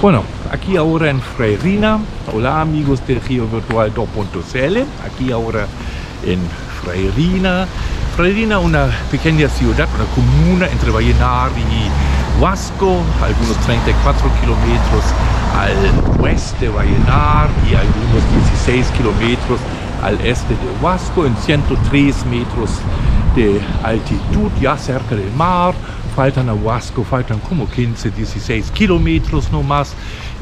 Bueno, aquí ahora en Freirina. Hola amigos de Rio Virtual 2.cl. Aquí ahora en Freirina. Freirina, una pequeña ciudad, una comuna entre Vallenar y Huasco, algunos 34 kilómetros al oeste de Vallenar y algunos 16 kilómetros al este de Huasco, en 103 metros de altitud, ya cerca del mar. Faltan a Huasco, faltan como 15, 16 kilómetros nomás,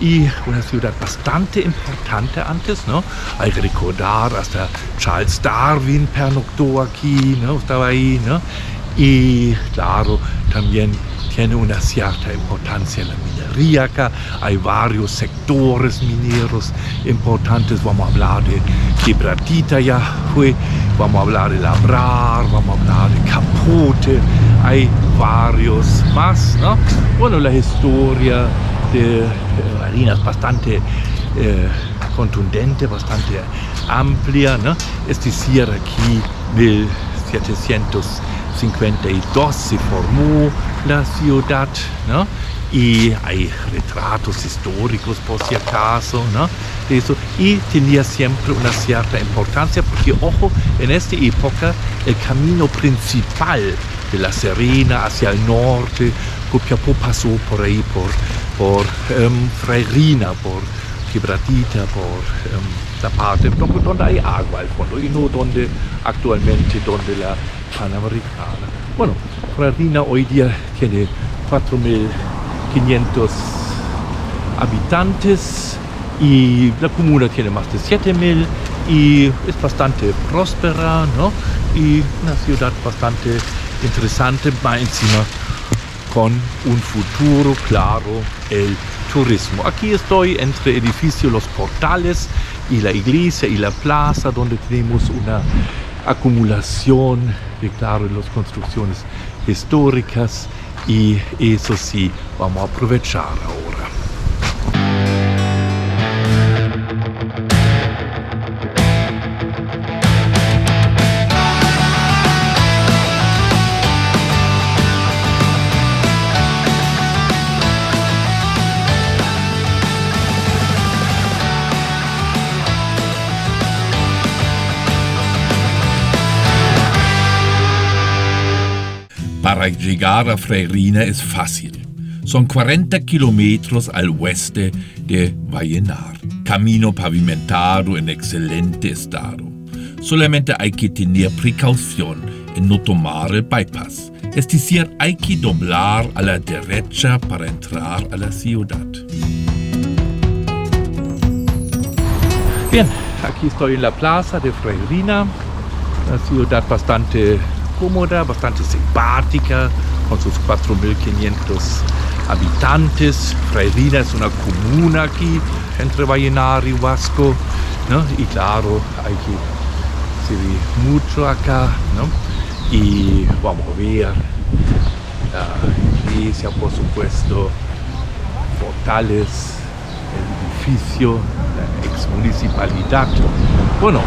y una ciudad bastante importante antes, ¿no? Hay que recordar, hasta Charles Darwin pernoctó aquí, ¿no? Estaba ahí, ¿no? Y claro, también tiene una cierta importancia la minería acá. Hay varios sectores mineros importantes. Vamos a hablar de Quebradita, ya fue. Vamos a hablar de Labrar, vamos a hablar de Capote. Hay varios más, ¿no? Bueno, la historia de Marina es bastante contundente, bastante amplia, ¿no? Es decir, aquí 1752 se formó la ciudad, ¿no? Y hay retratos históricos por si acaso, ¿no? De eso. Y tenía siempre una cierta importancia porque, ojo, en esta época el camino principal de La Serena hacia el norte, Copiapó pasó por ahí, por Freirina, por Quebradita, por la parte donde hay agua al fondo y no donde actualmente donde la Panamericana. Bueno, Freirina hoy día tiene 4.500 habitantes y la comuna tiene más de 7.000 y es bastante próspera, ¿no? Y una ciudad bastante interesante, más encima con un futuro claro, el turismo. Aquí estoy entre edificio Los Portales y la iglesia y la plaza, donde tenemos una acumulación de, claro, las construcciones históricas, y eso sí, vamos a aprovechar ahora. Para llegar a Freirina es fácil. Son 40 kilómetros al oeste de Vallenar. Camino pavimentado en excelente estado. Solamente hay que tener precaución en no tomar el bypass. Es decir, hay que doblar a la derecha para entrar a la ciudad. Bien, aquí estoy en la plaza de Freirina. Una ciudad bastante cómoda, bastante simpática, con sus 4.500 habitantes. Freirina es una comuna aquí, entre Vallenar y Huasco, ¿no? Y claro, se ve mucho acá, ¿no? Y vamos a ver la iglesia, por supuesto, portales, el edificio, la ex municipalidad. Bueno,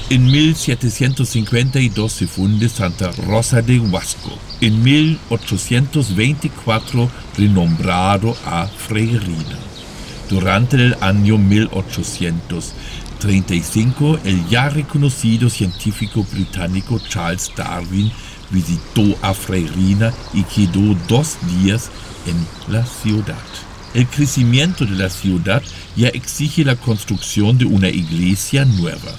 en 1752 se funde Santa Rosa de Huasco. En 1824 renombrado a Freirina. Durante el año 1835, el ya reconocido científico británico Charles Darwin visitó a Freirina y quedó 2 días en la ciudad. El crecimiento de la ciudad ya exige la construcción de una iglesia nueva.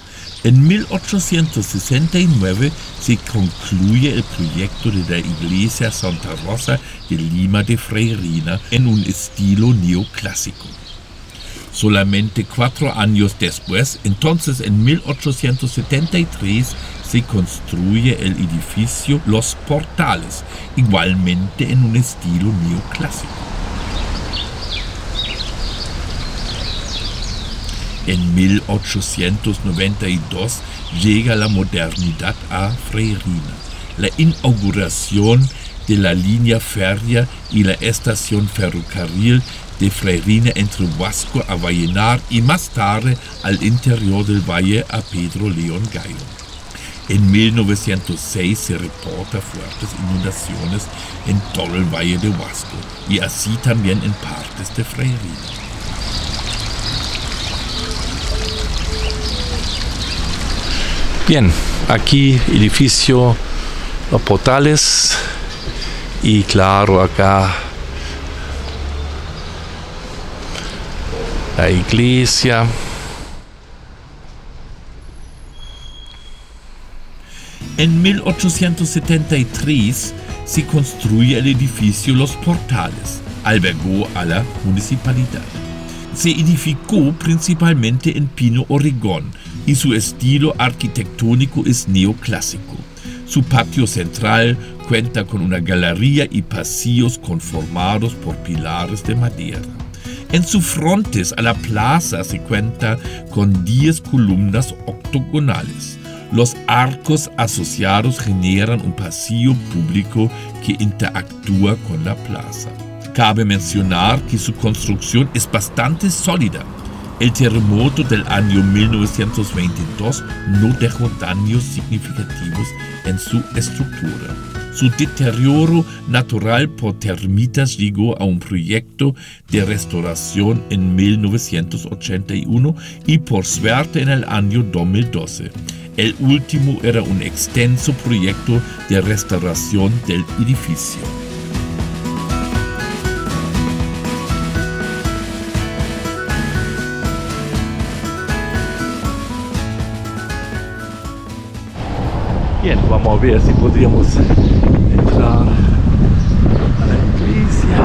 En 1869 se concluye el proyecto de la iglesia Santa Rosa de Lima de Freirina en un estilo neoclásico. Solamente 4 años después, entonces en 1873, se construye el edificio Los Portales, igualmente en un estilo neoclásico. En 1892 llega la modernidad a Freirina. La inauguración de la línea férrea y la estación ferrocarril de Freirina entre Huasco a Vallenar y más tarde al interior del valle a Pedro León Gallo. En 1906 se reporta fuertes inundaciones en todo el Valle de Huasco y así también en partes de Freirina. Bien, aquí edificio Los Portales y claro acá la iglesia. En 1873 se construye el edificio Los Portales, albergó a la municipalidad. Se edificó principalmente en pino oregón y su estilo arquitectónico es neoclásico. Su patio central cuenta con una galería y pasillos conformados por pilares de madera. En sus frontes a la plaza se cuenta con 10 columnas octogonales. Los arcos asociados generan un pasillo público que interactúa con la plaza. Cabe mencionar que su construcción es bastante sólida. El terremoto del año 1922 no dejó daños significativos en su estructura. Su deterioro natural por termitas llegó a un proyecto de restauración en 1981 y por suerte en el año 2012. El último era un extenso proyecto de restauración del edificio. Bien, vamos a ver si podríamos entrar a la iglesia.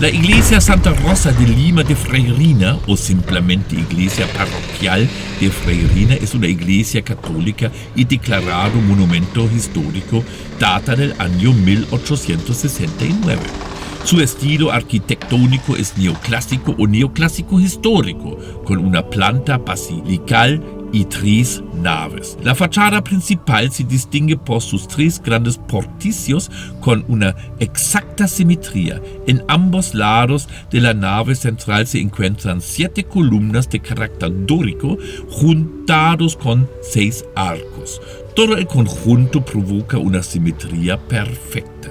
La Iglesia Santa Rosa de Lima de Freirina, o simplemente Iglesia Parroquial de Freirina, es una iglesia católica y declarado monumento histórico, data del año 1869. Su estilo arquitectónico es neoclásico o neoclásico histórico, con una planta basilical y 3 naves. La fachada principal se distingue por sus 3 grandes porticios con una exacta simetría. En ambos lados de la nave central se encuentran 7 columnas de carácter dórico juntados con 6 arcos. Todo el conjunto provoca una simetría perfecta.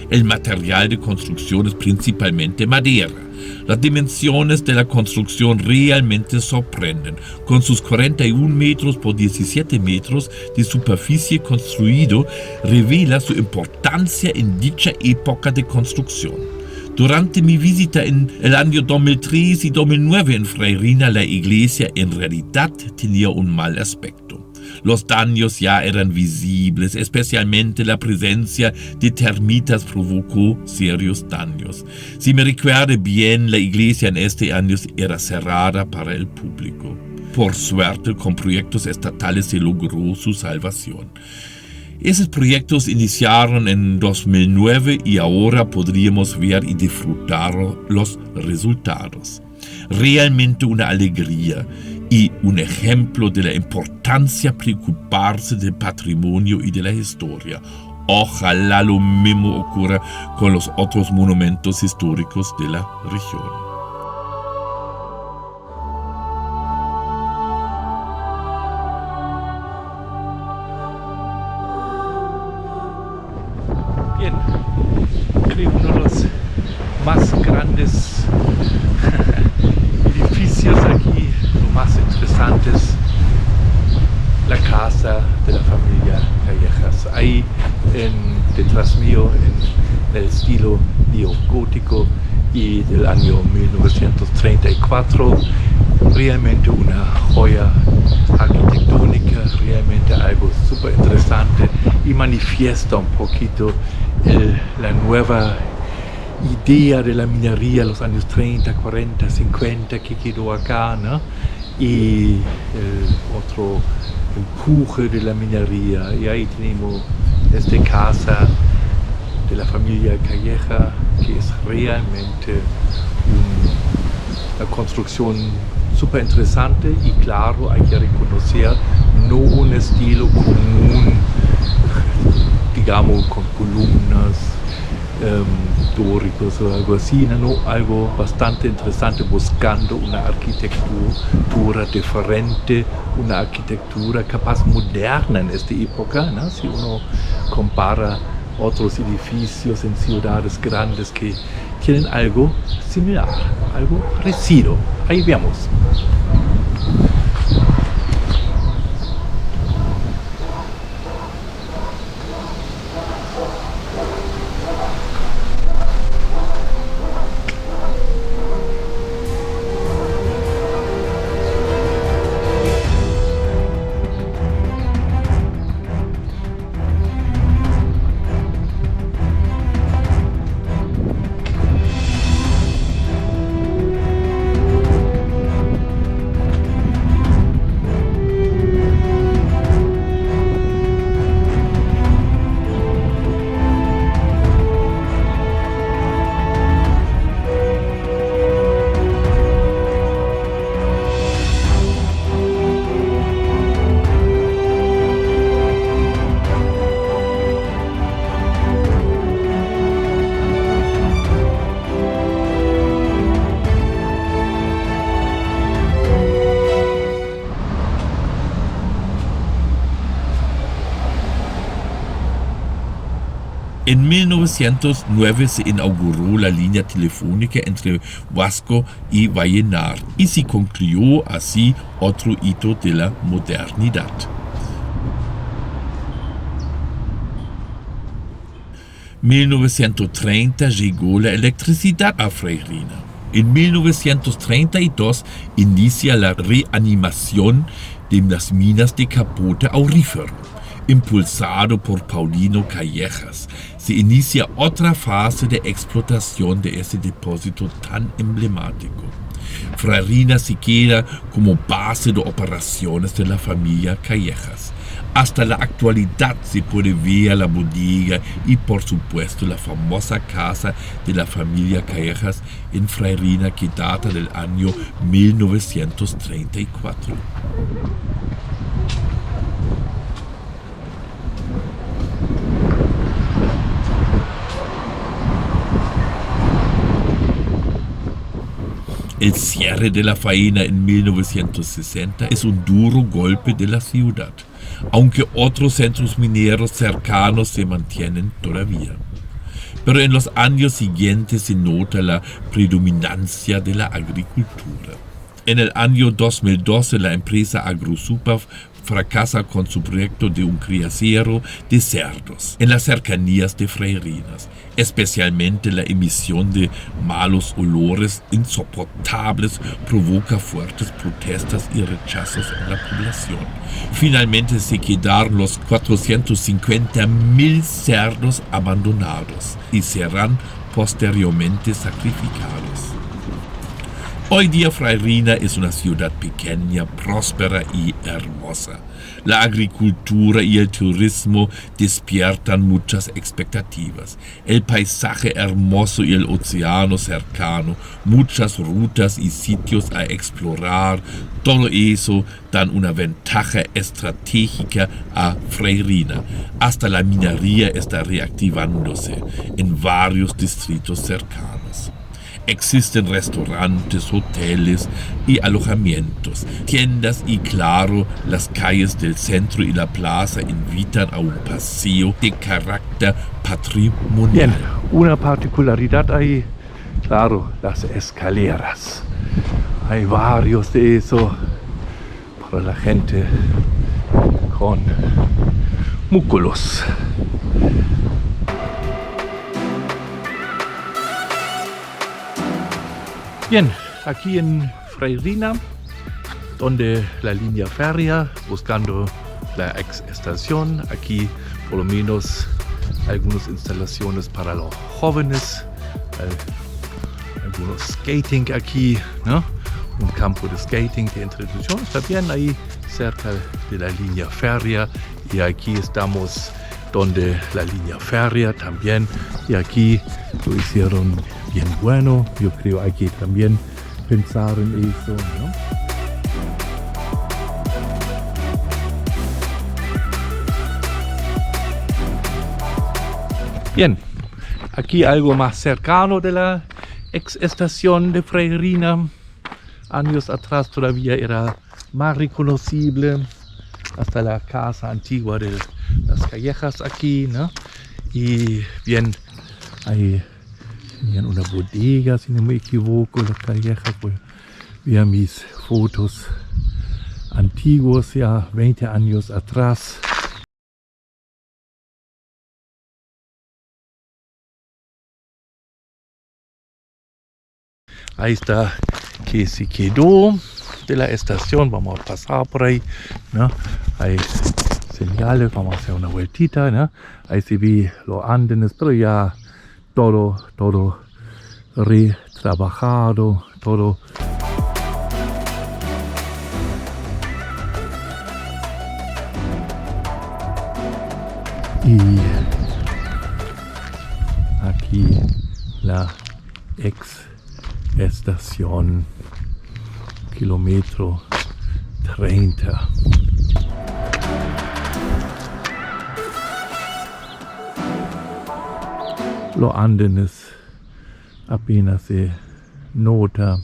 El material de construcción es principalmente madera. Las dimensiones de la construcción realmente sorprenden. Con sus 41 metros por 17 metros de superficie construido, revela su importancia en dicha época de construcción. Durante mi visita en el año 2003 y 2009 en Freirina, la iglesia en realidad tenía un mal aspecto. Los daños ya eran visibles, especialmente la presencia de termitas provocó serios daños. Si me recuerdo bien, la iglesia en este año era cerrada para el público. Por suerte, con proyectos estatales se logró su salvación. Esos proyectos iniciaron en 2009 y ahora podríamos ver y disfrutar los resultados. Realmente una alegría y un ejemplo de la importancia preocuparse del patrimonio y de la historia. Ojalá lo mismo ocurra con los otros monumentos históricos de la región. Bien, creo uno de los más grandes edificios aquí, lo más interesantes, la casa de la familia Callejas. Ahí detrás mío, en el estilo neogótico y del año 1934, realmente una joya arquitectónica, realmente algo súper interesante y manifiesta un poquito la nueva idea de la minería, los años 30, 40, 50 que quedó acá, ¿no? Y el otro empuje de la minería. Y ahí tenemos esta casa de la familia Calleja, que es realmente una construcción súper interesante y claro, hay que reconocer, no un estilo común, digamos, con columnas dóricos o algo así, no, algo bastante interesante, buscando una arquitectura diferente, una arquitectura capaz moderna en esta época, ¿no? Si uno compara otros edificios en ciudades grandes que tienen algo similar, algo parecido. Ahí vemos. En 1909 se inauguró la línea telefónica entre Huasco y Vallenar y se concluyó así otro hito de la modernidad. En 1930 llegó la electricidad a Freirina. En 1932 inicia la reanimación de las minas de capote aurífero. Impulsado por Paulino Callejas, se inicia otra fase de explotación de ese depósito tan emblemático. Freirina se queda como base de operaciones de la familia Callejas. Hasta la actualidad se puede ver la bodega y por supuesto la famosa casa de la familia Callejas en Freirina que data del año 1934. El cierre de la faena en 1960 es un duro golpe de la ciudad, aunque otros centros mineros cercanos se mantienen todavía. Pero en los años siguientes se nota la predominancia de la agricultura. En el año 2012 la empresa AgroSuper fracasa con su proyecto de un criadero de cerdos en las cercanías de Freirinas. Especialmente la emisión de malos olores insoportables provoca fuertes protestas y rechazos en la población. Finalmente se quedaron los 450.000 cerdos abandonados y serán posteriormente sacrificados. Hoy día Freirina es una ciudad pequeña, próspera y hermosa. La agricultura y el turismo despiertan muchas expectativas. El paisaje hermoso y el océano cercano, muchas rutas y sitios a explorar, todo eso dan una ventaja estratégica a Freirina. Hasta la minería está reactivándose en varios distritos cercanos. Existen restaurantes, hoteles y alojamientos, tiendas y claro, las calles del centro y la plaza invitan a un paseo de carácter patrimonial. Bien, una particularidad ahí, claro, las escaleras. Hay varios de eso para la gente con músculos. Bien, aquí en Freirina, donde la línea férrea, buscando la ex estación, aquí por lo menos algunas instalaciones para los jóvenes, algunos skating aquí, ¿no? Un campo de skating de introducción, está bien ahí cerca de la línea férrea y aquí estamos donde la línea férrea también, y aquí lo hicieron bien bueno. Yo creo hay que también pensar en eso, ¿no? Bien, aquí algo más cercano de la ex estación de Freirina. Años atrás todavía era más reconocible, hasta la casa antigua de las callejas aquí, ¿no? Y bien, hay una bodega, si no me equivoco, las callejas. Pues, vi mis fotos antiguos, ya 20 años atrás. Ahí está que se quedó de la estación. Vamos a pasar por ahí, ¿no? Hay señales, vamos a hacer una vueltita, ¿no? Ahí se ve los andenes, pero ya todo retrabajado, todo. Y aquí la ex estación, kilómetro 30. Los andenes apenas se nota.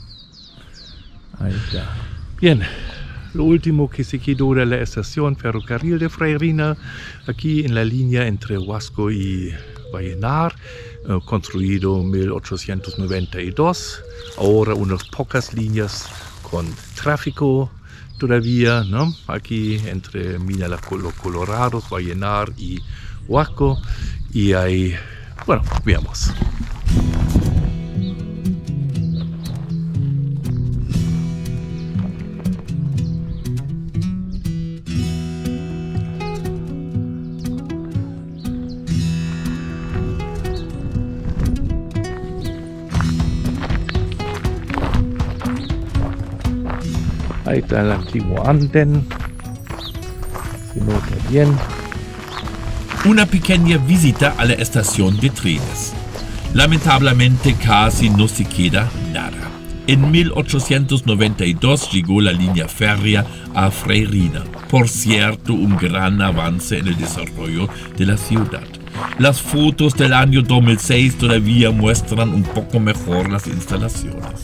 Ahí está. Bien, lo último que se quedó de la estación ferrocarril de Freirina, aquí en la línea entre Huasco y Vallenar, construido en 1892. Ahora unas pocas líneas con tráfico todavía, ¿no? Aquí entre Mina los Colorados, Vallenar y Huasco. Y ahí, bueno, veamos. Ahí está el antiguo anden. Se nota bien. Una pequeña visita a la estación de trenes. Lamentablemente casi no se queda nada. En 1892 llegó la línea férrea a Freirina. Por cierto, un gran avance en el desarrollo de la ciudad. Las fotos del año 2006 todavía muestran un poco mejor las instalaciones.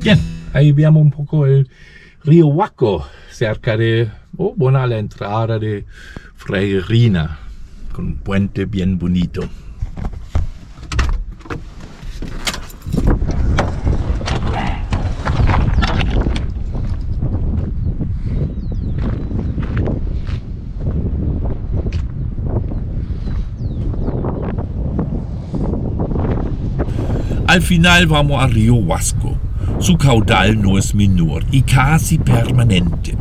Bien, ahí veamos un poco el río Huasco, cerca de, a la entrada de Freirina, con un puente bien bonito. Al final vamos al río Huasco. Su caudal no es menor y casi permanente.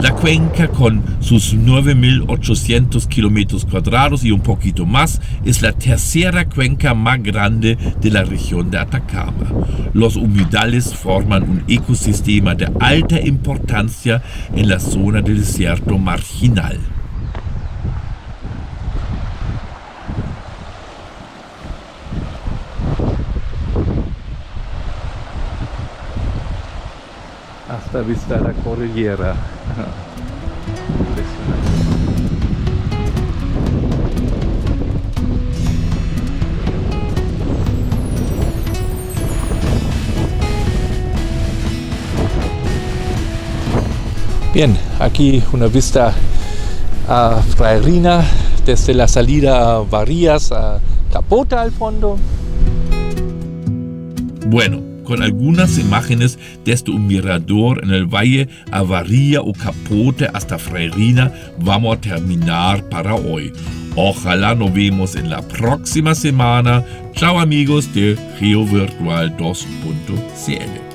La cuenca, con sus 9.800 kilómetros cuadrados y un poquito más, es la tercera cuenca más grande de la región de Atacama. Los humedales forman un ecosistema de alta importancia en la zona del desierto marginal. Hasta vista la cordillera. Impresionante. Bien, aquí una vista a Freirina desde la salida a Varillas, a Capota al fondo. Bueno, con algunas imágenes desde un mirador en el Valle Avaría o Capote hasta Freirina vamos a terminar para hoy. Ojalá nos vemos en la próxima semana. Chao amigos de GeoVirtual 2.cl.